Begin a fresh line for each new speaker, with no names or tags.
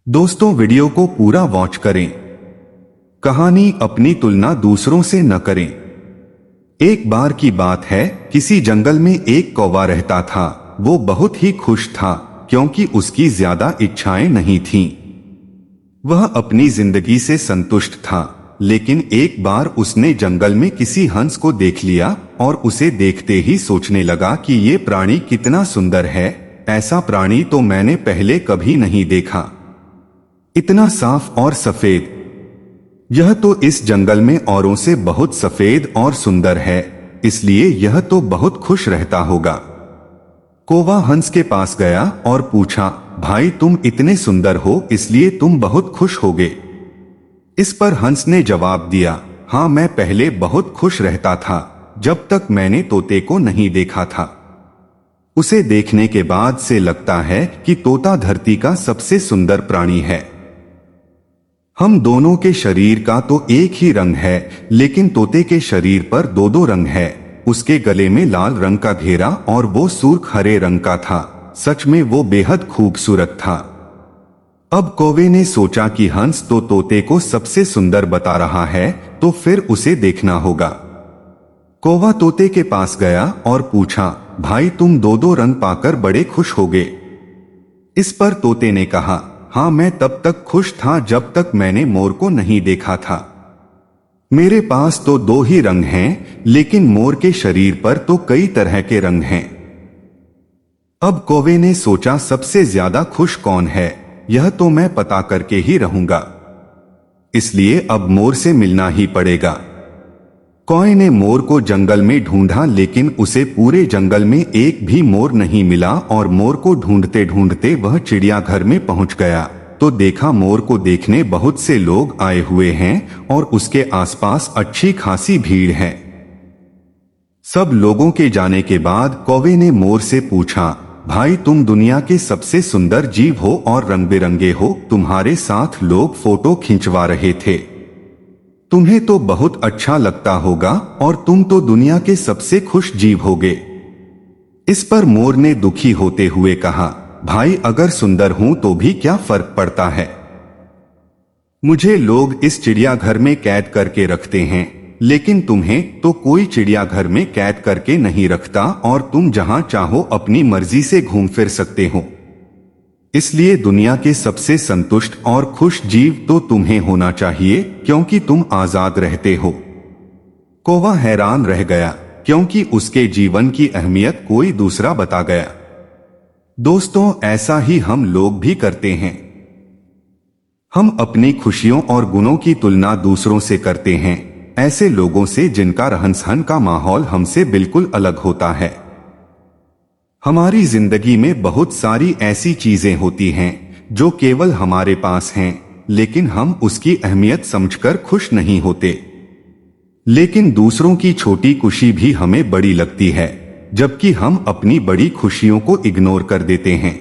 दोस्तों, वीडियो को पूरा वॉच करें। कहानी अपनी तुलना दूसरों से न करें। एक बार की बात है, किसी जंगल में एक कौवा रहता था। वो बहुत ही खुश था क्योंकि उसकी ज्यादा इच्छाएं नहीं थीं। वह अपनी जिंदगी से संतुष्ट था। लेकिन एक बार उसने जंगल में किसी हंस को देख लिया और उसे देखते ही सोचने लगा कि ये प्राणी कितना सुंदर है। ऐसा प्राणी तो मैंने पहले कभी नहीं देखा। इतना साफ और सफेद। यह तो इस जंगल में औरों से बहुत सफेद और सुंदर है, इसलिए यह तो बहुत खुश रहता होगा। कौवा हंस के पास गया और पूछा, भाई तुम इतने सुंदर हो इसलिए तुम बहुत खुश होगे। इस पर हंस ने जवाब दिया, हाँ मैं पहले बहुत खुश रहता था जब तक मैंने तोते को नहीं देखा था। उसे देखने के बाद से लगता है कि तोता धरती का सबसे सुंदर प्राणी है। हम दोनों के शरीर का तो एक ही रंग है, लेकिन तोते के शरीर पर दो दो रंग है। उसके गले में लाल रंग का घेरा और वो सुर्ख हरे रंग का था। सच में वो बेहद खूबसूरत था। अब कौवे ने सोचा कि हंस तो तोते को सबसे सुंदर बता रहा है, तो फिर उसे देखना होगा। कौवा तोते के पास गया और पूछा, भाई तुम दो दो रंग पाकर बड़े खुश होगे। इस पर तोते ने कहा, हाँ मैं तब तक खुश था जब तक मैंने मोर को नहीं देखा था। मेरे पास तो दो ही रंग हैं, लेकिन मोर के शरीर पर तो कई तरह के रंग हैं। अब कौवे ने सोचा, सबसे ज्यादा खुश कौन है, यह तो मैं पता करके ही रहूंगा। इसलिए अब मोर से मिलना ही पड़ेगा। कौवे ने मोर को जंगल में ढूंढा, लेकिन उसे पूरे जंगल में एक भी मोर नहीं मिला और मोर को ढूंढते ढूंढते वह चिड़ियाघर में पहुंच गया तो देखा मोर को देखने बहुत से लोग आए हुए हैं और उसके आसपास अच्छी खासी भीड़ है। सब लोगों के जाने के बाद कौवे ने मोर से पूछा, भाई तुम दुनिया के सबसे सुंदर जीव हो और रंग बिरंगे हो, तुम्हारे साथ लोग फोटो खिंचवा रहे थे। तुम्हें तो बहुत अच्छा लगता होगा और तुम तो दुनिया के सबसे खुश जीव होगे। इस पर मोर ने दुखी होते हुए कहा, भाई अगर सुंदर हूं तो भी क्या फर्क पड़ता है। मुझे लोग इस चिड़ियाघर में कैद करके रखते हैं, लेकिन तुम्हें तो कोई चिड़ियाघर में कैद करके नहीं रखता और तुम जहां चाहो अपनी मर्जी से घूम फिर सकते हो। इसलिए दुनिया के सबसे संतुष्ट और खुश जीव तो तुम्हें होना चाहिए, क्योंकि तुम आजाद रहते हो। कौवा हैरान रह गया, क्योंकि उसके जीवन की अहमियत कोई दूसरा बता गया। दोस्तों, ऐसा ही हम लोग भी करते हैं। हम अपनी खुशियों और गुणों की तुलना दूसरों से करते हैं, ऐसे लोगों से जिनका रहन सहन का माहौल हमसे बिल्कुल अलग होता है। हमारी जिंदगी में बहुत सारी ऐसी चीजें होती हैं जो केवल हमारे पास हैं, लेकिन हम उसकी अहमियत समझकर खुश नहीं होते। लेकिन दूसरों की छोटी खुशी भी हमें बड़ी लगती है, जबकि हम अपनी बड़ी खुशियों को इग्नोर कर देते हैं।